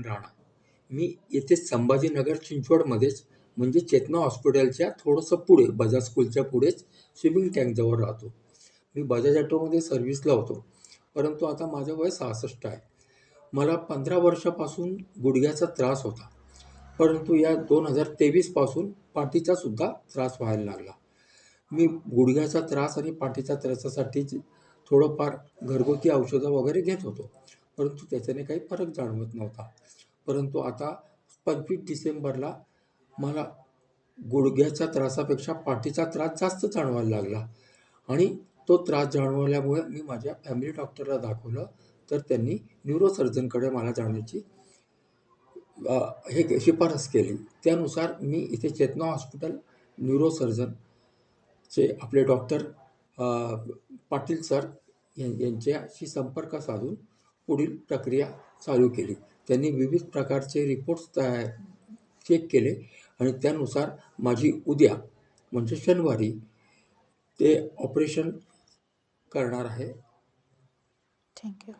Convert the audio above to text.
नारायण राणा. मी येथे संभाजीनगर चिंचवडमध्येच म्हणजे चेतना हॉस्पिटलच्या थोडंसं पुढे बजाज स्कूलच्या पुढेच स्विमिंग टँकजवळ राहतो. मी बजाज ऑटोमध्ये सर्व्हिसला होतो, परंतु आता माझं वय 66 आहे. मला 15 वर्षापासून गुडघ्याचा त्रास होता, परंतु या 2023 पासून पाठीचा सुद्धा त्रास व्हायला लागला. मी गुडघ्याचा त्रास आणि पाठीच्या त्रासासाठी थोडंफार घरगुती औषधं वगैरे घेत होतो, परंतु त्याच्याने काही फरक जाणवत नव्हता. परंतु आता 25 डिसेंबरला मला गुडघ्याच्या त्रासापेक्षा पाठीचा त्रास जास्त जाणवायला लागला आणि तो त्रास जाणवल्यामुळे मी माझ्या फॅमिली डॉक्टरला दाखवलं, तर त्यांनी न्यूरोसर्जनकडे मला जाण्याची शिफारस केली. त्यानुसार मी इथे चेतना हॉस्पिटल न्यूरोसर्जनचे आपले डॉक्टर पाटील सर यांच्याशी संपर्क साधून पुढील प्रक्रिया चालू केली. त्यांनी विविध प्रकारचे रिपोर्ट्स चेक केले आणि त्यानुसार माझी उद्या म्हणजे शनिवारी ते ऑपरेशन करणार आहे. थँक्यू.